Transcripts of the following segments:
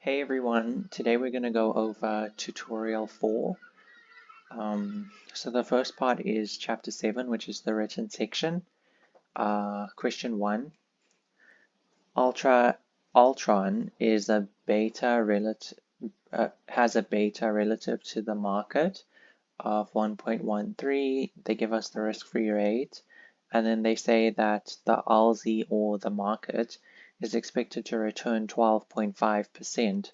Hey everyone, today we're going to go over tutorial 4. So the first part is chapter 7, which is the written section. Question 1. Altron is a beta relative, has a beta relative to the market of 1.13. They give us the risk-free rate, and then they say that the ALSI or the market is expected to return 12.5%.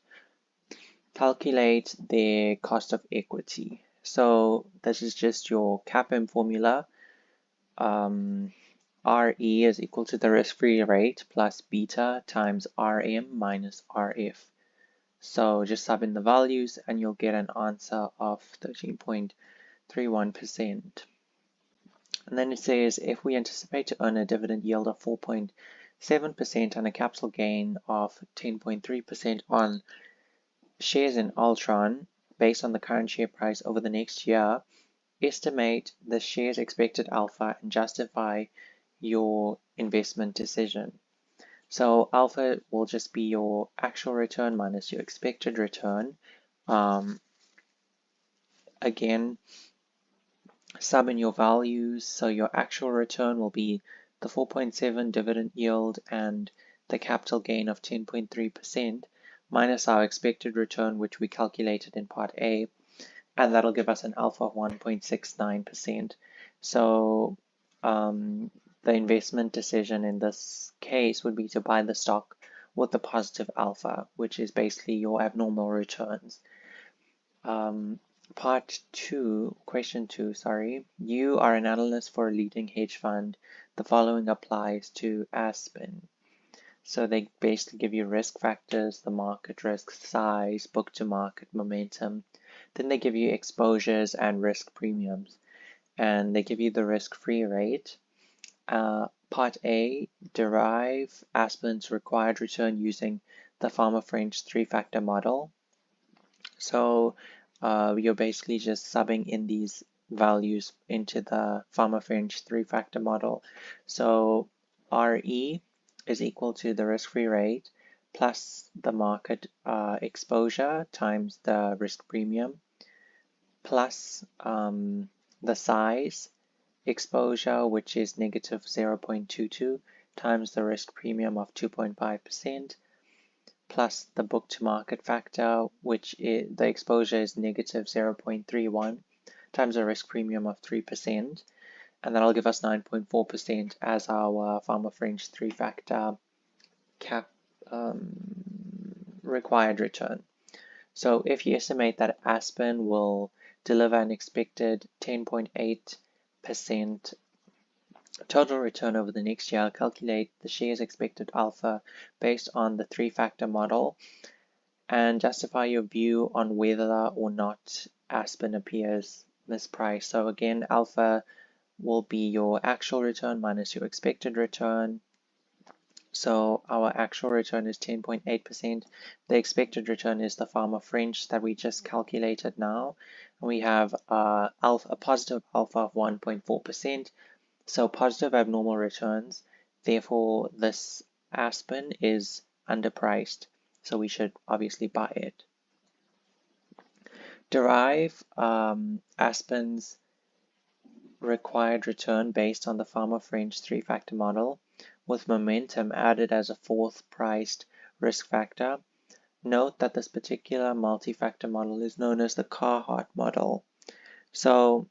Calculate their cost of equity. So this is just your CAPM formula. RE is equal to the risk-free rate plus beta times RM minus RF. So just sub in the values and you'll get an answer of 13.31%. And then it says if we anticipate to earn a dividend yield of 4.7% and a capital gain of 10.3% on shares in Altron based on the current share price over the next year, estimate the share's expected alpha and justify your investment decision. So alpha will just be your actual return minus your expected return. Again, sub in your values, so your actual return will be the 4.7 dividend yield and the capital gain of 10.3%. minus our expected return, which we calculated in part A, and that'll give us an alpha of 1.69%. So the investment decision in this case would be to buy the stock with the positive alpha, which is basically your abnormal returns. Part 2, question 2, sorry. You are an analyst for a leading hedge fund. The following applies to Aspen. So they basically give you risk factors, the market risk, size, book to market, momentum. Then they give you exposures and risk premiums. And they give you the risk-free rate. Part A, derive Aspen's required return using the Farmer French three-factor model. So you're basically just subbing in these values into the Farmer French three-factor model. So RE is equal to the risk-free rate plus the market exposure times the risk premium plus the size exposure, which is negative 0.22 times the risk premium of 2.5% plus the book to market factor, which is, the exposure is negative 0.31 times a risk premium of 3%, and that'll give us 9.4% as our Farmer French three-factor cap required return. So if you estimate that Aspen will deliver an expected 10.8% total return over the next year, calculate the share's expected alpha based on the three-factor model and justify your view on whether or not Aspen appears mispriced. So again, alpha will be your actual return minus your expected return. So our actual return is 10.8%. The expected return is the Farmer French that we just calculated now. We have a positive alpha of 1.4%. So positive abnormal returns, therefore this Aspen is underpriced, so we should obviously buy it. Derive Aspen's required return based on the Farmer French three-factor model with momentum added as a fourth priced risk factor. Note that this particular multi-factor model is known as the Carhart model. So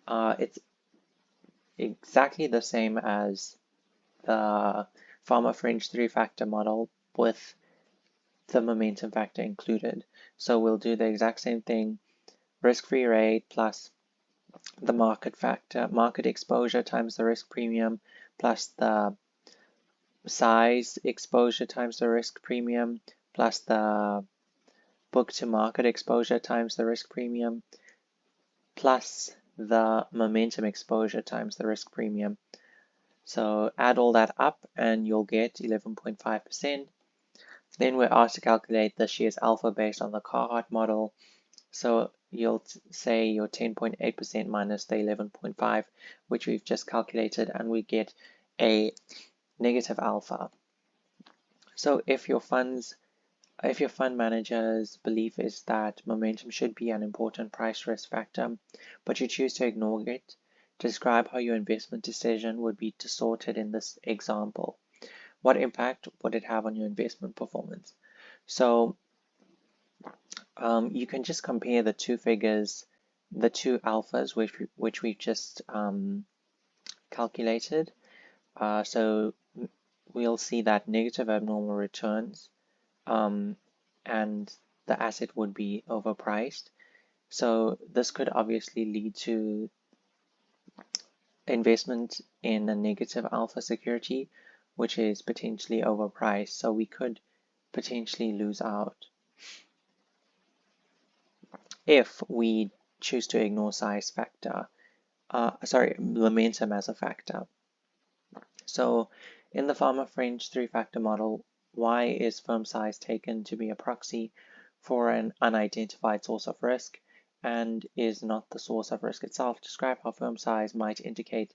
it's exactly the same as the Farmer French three-factor model with the momentum factor included. So we'll do the exact same thing, risk-free rate plus the market factor, market exposure times the risk premium plus the size exposure times the risk premium plus the book to market exposure times the risk premium plus the momentum exposure times the risk premium. So add all that up and you'll get 11.5%. Then we're asked to calculate the share's alpha based on the Carhart model. So you'll say your 10.8% minus the 11.5, which we've just calculated, and we get a negative alpha. So if your fund's If your fund manager's belief is that momentum should be an important price risk factor, but you choose to ignore it, describe how your investment decision would be distorted in this example. What impact would it have on your investment performance? So you can just compare the two figures, the two alphas which we've just calculated. So we'll see that negative abnormal returns and the asset would be overpriced. So this could obviously lead to investment in a negative alpha security, which is potentially overpriced. So we could potentially lose out if we choose to ignore size factor, momentum as a factor. So in the Farmer French three-factor model, Y is firm size taken to be a proxy for an unidentified source of risk and is not the source of risk itself. Describe how firm size might indicate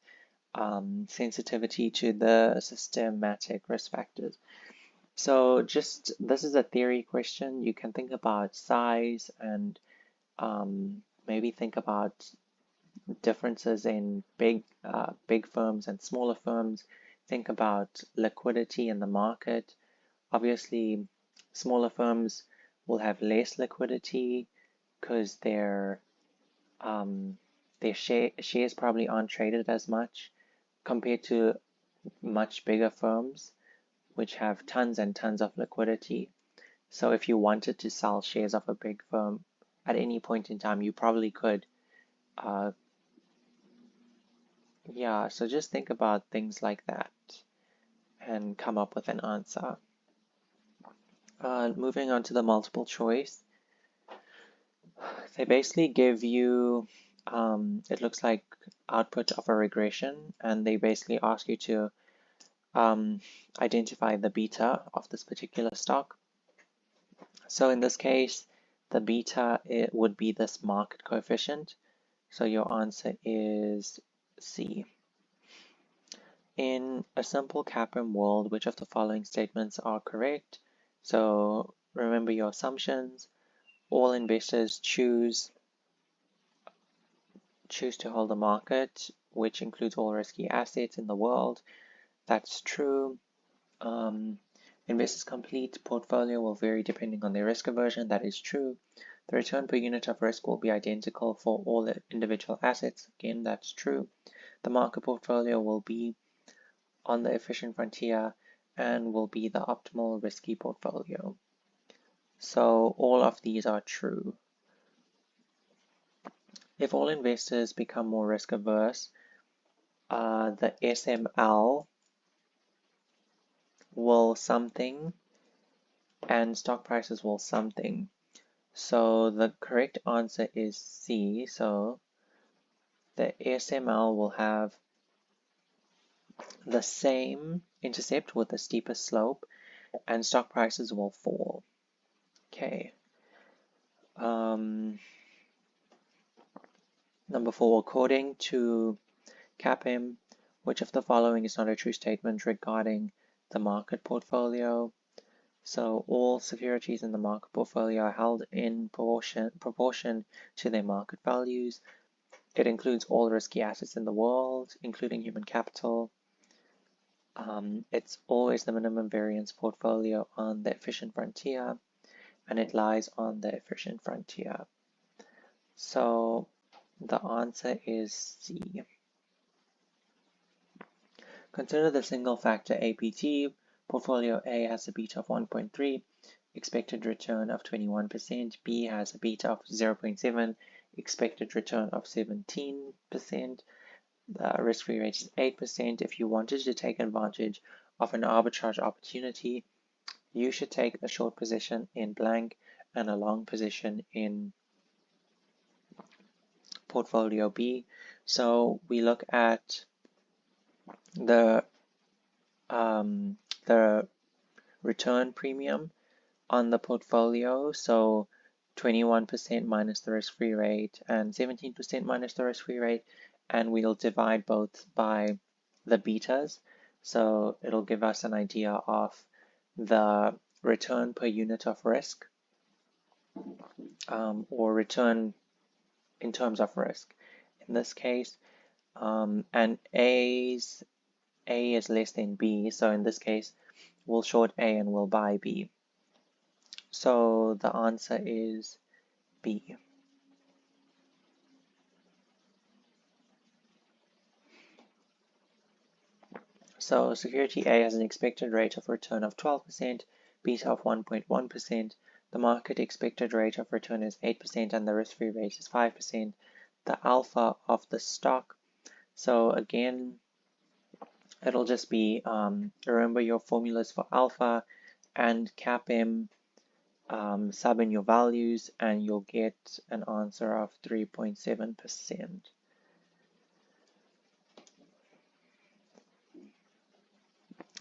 sensitivity to the systematic risk factors. So just this is a theory question. You can think about size and maybe think about differences in big firms and smaller firms. Think about liquidity in the market. Obviously, smaller firms will have less liquidity because their shares probably aren't traded as much compared to much bigger firms which have tons and tons of liquidity. So if you wanted to sell shares of a big firm at any point in time, you probably could. Yeah, so just think about things like that and come up with an answer. Moving on to the multiple choice. They basically give you, it looks like output of a regression, and they basically ask you to identify the beta of this particular stock. So in this case, the beta would be this market coefficient. So your answer is C. In a simple CAPM world, which of the following statements are correct? So remember your assumptions. All investors choose to hold the market, which includes all risky assets in the world. That's true. Investors' complete portfolio will vary depending on their risk aversion. That is true. The return per unit of risk will be identical for all the individual assets. Again, that's true. The market portfolio will be on the efficient frontier and will be the optimal risky portfolio. So all of these are true. If all investors become more risk averse, the SML will something and stock prices will something. So the correct answer is C. So the SML will have the same intercept with the steepest slope and stock prices will fall. Okay. Number 4, according to CAPM, which of the following is not a true statement regarding the market portfolio? So all securities in the market portfolio are held in proportion to their market values. It includes all risky assets in the world, including human capital. It's always the minimum variance portfolio on the efficient frontier, and it lies on the efficient frontier. So the answer is C. Consider the single factor APT. Portfolio A has a beta of 1.3, expected return of 21%. B has a beta of 0.7, expected return of 17%. The risk-free rate is 8%. If you wanted to take advantage of an arbitrage opportunity, you should take a short position in blank and a long position in portfolio B. So we look at the return premium on the portfolio. So 21% minus the risk-free rate and 17% minus the risk-free rate, and we'll divide both by the betas. So it'll give us an idea of the return per unit of risk, or return in terms of risk in this case, and A is less than B, so in this case we'll short A and we'll buy B. So the answer is B. So security A has an expected rate of return of 12%, beta of 1.1%, the market expected rate of return is 8%, and the risk-free rate is 5%. The alpha of the stock, so again, it'll just be, remember your formulas for alpha and CAPM, sub in your values, and you'll get an answer of 3.7%.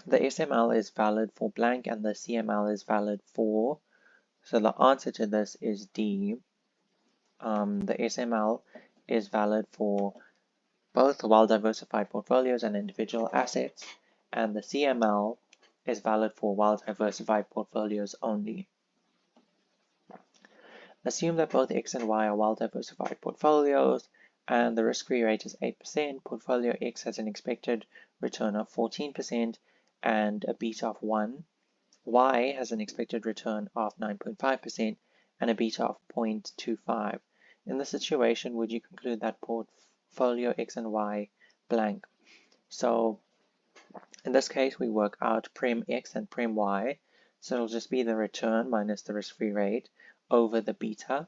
The SML is valid for blank and the CML is valid for, so the answer to this is D. The SML is valid for both well-diversified portfolios and individual assets, and the CML is valid for well-diversified portfolios only. Assume that both X and Y are well-diversified portfolios, and the risk-free rate is 8%. Portfolio X has an expected return of 14% and a beta of 1. Y has an expected return of 9.5% and a beta of 0.25. In this situation, would you conclude that portfolio X and Y blank? So in this case, we work out prem X and prem Y. So it'll just be the return minus the risk-free rate over the beta.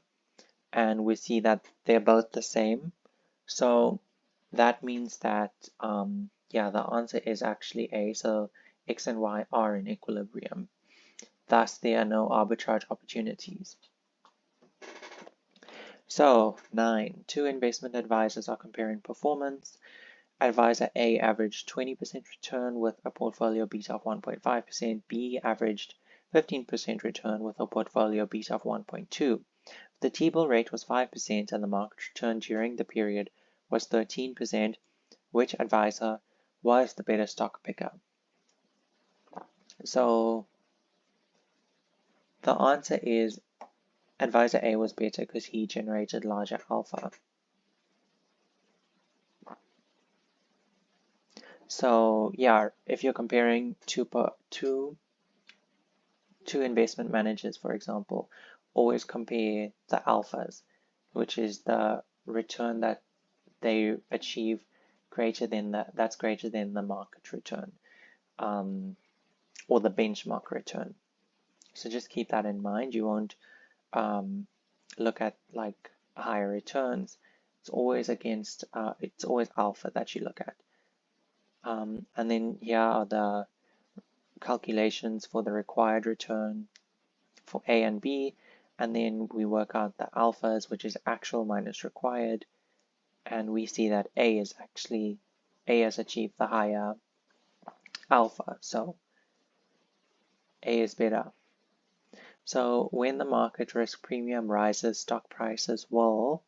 And we see that they're both the same. So that means that, yeah, the answer is actually A. So X and Y are in equilibrium. Thus, there are no arbitrage opportunities. So 9, two investment advisors are comparing performance. Advisor A averaged 20% return with a portfolio beta of 1.5%. B averaged 15% return with a portfolio beta of 1.2. The T-bill rate was 5% and the market return during the period was 13%. Which advisor was the better stock picker? So the answer is advisor A was better because he generated larger alpha. So yeah, if you're comparing two investment managers, for example, always compare the alphas, which is the return that they achieve greater than that's greater than the market return, or the benchmark return. So just keep that in mind. You won't look at like higher returns. It's always against, it's always alpha that you look at. And then here are the calculations for the required return for A and B, and then we work out the alphas, which is actual minus required, and we see that A has achieved the higher alpha, so A is better. So when the market risk premium rises, stock prices will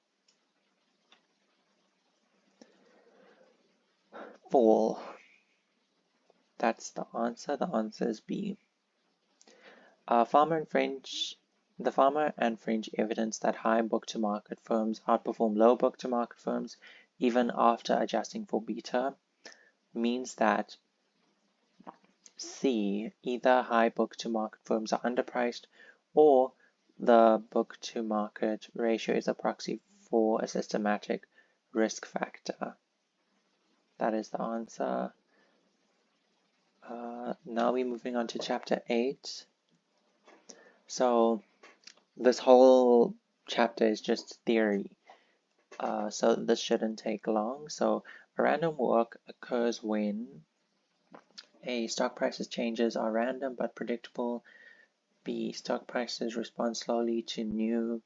fall. That's the answer. The answer is B. The Farmer and French evidence that high book-to-market firms outperform low book-to-market firms even after adjusting for beta means that C, either high book-to-market firms are underpriced or the book-to-market ratio is a proxy for a systematic risk factor. That is the answer. Now we're moving on to chapter 8. So this whole chapter is just theory. So this shouldn't take long. So a random walk occurs when A, stock prices changes are random but predictable. B, stock prices respond slowly to new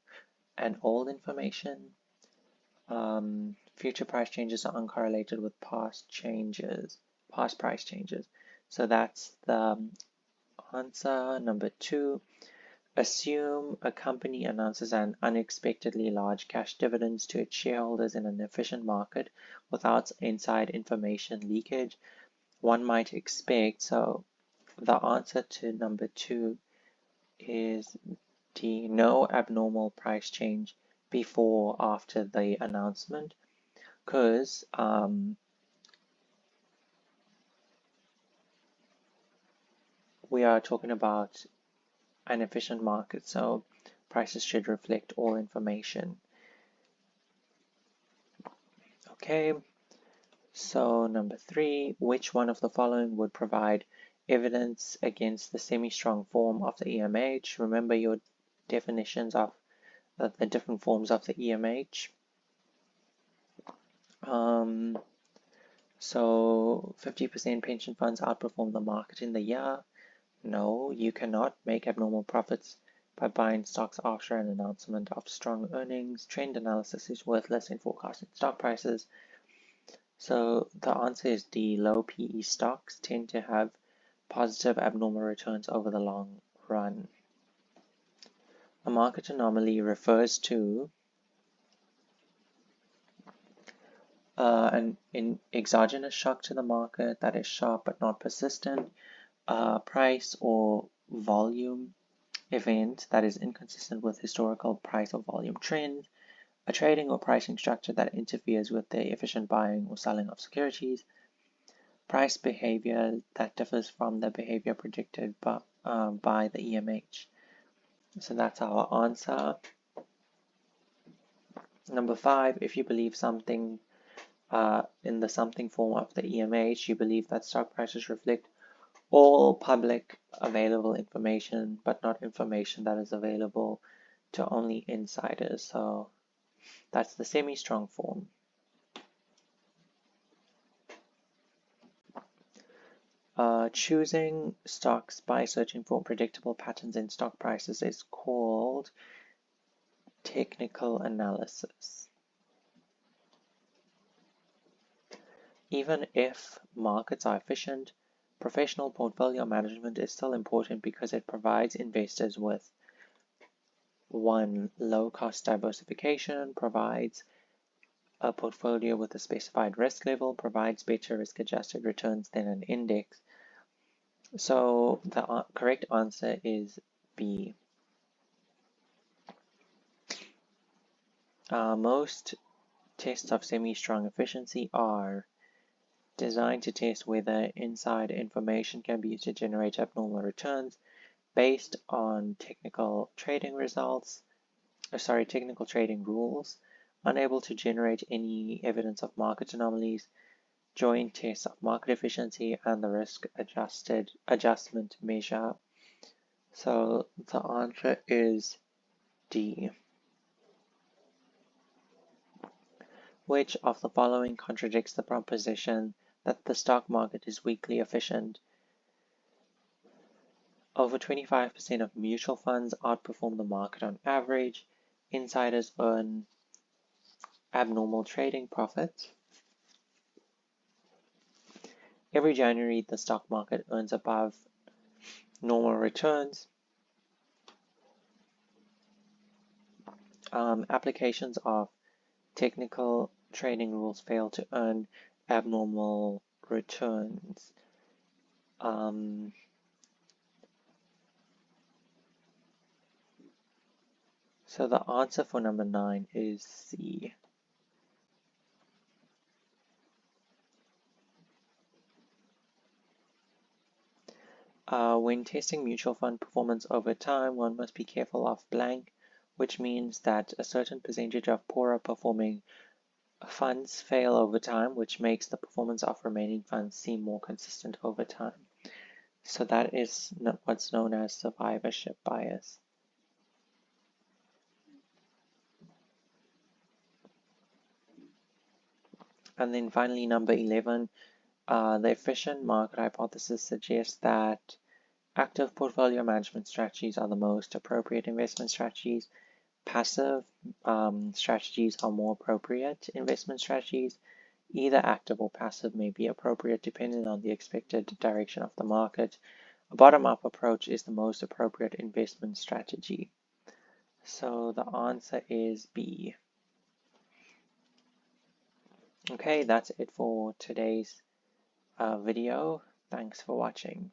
and old information. Future price changes are uncorrelated with past price changes. So that's the answer. Number 2, assume a company announces an unexpectedly large cash dividends to its shareholders in an efficient market without inside information leakage. One might expect, so the answer to number 2 is D, no abnormal price change before or after the announcement, because we are talking about an efficient market, so prices should reflect all information. Okay, so number 3, which one of the following would provide evidence against the semi-strong form of the EMH? Remember your definitions of the different forms of the EMH. So 50% pension funds outperform the market in the year. No, you cannot make abnormal profits by buying stocks after an announcement of strong earnings. Trend analysis is worthless in forecasting stock prices. So the answer is D. Low PE stocks tend to have positive abnormal returns over the long run. A market anomaly refers to an exogenous shock to the market that is sharp but not persistent, a price or volume event that is inconsistent with historical price or volume trends, a trading or pricing structure that interferes with the efficient buying or selling of securities, price behavior that differs from the behavior predicted by the EMH. So that's our answer. Number 5, if you believe something in the something form of the EMH, you believe that stock prices reflect all public available information, but not information that is available to only insiders. So that's the semi-strong form. Choosing stocks by searching for predictable patterns in stock prices is called technical analysis. Even if markets are efficient, professional portfolio management is still important because it provides investors with 1. Low-cost diversification, provides a portfolio with a specified risk level, provides better risk-adjusted returns than an index. So the correct answer is B. Most tests of semi-strong efficiency are designed to test whether inside information can be used to generate abnormal returns based on technical trading rules, unable to generate any evidence of market anomalies, joint tests of market efficiency, and the risk adjustment measure. So the answer is D. Which of the following contradicts the proposition that the stock market is weakly efficient? Over 25% of mutual funds outperform the market on average. Insiders earn abnormal trading profits. Every January, the stock market earns above normal returns. Applications of technical trading rules fail to earn abnormal returns. So the answer for number 9 is C. When testing mutual fund performance over time, one must be careful of blank, which means that a certain percentage of poorer performing funds fail over time, which makes the performance of remaining funds seem more consistent over time. So that is what's known as survivorship bias. And then finally, number 11, the efficient market hypothesis suggests that active portfolio management strategies are the most appropriate investment strategies. Passive strategies are more appropriate investment strategies. Either active or passive may be appropriate depending on the expected direction of the market. A bottom-up approach is the most appropriate investment strategy. So the answer is B. Okay, that's it for today's video. Thanks for watching.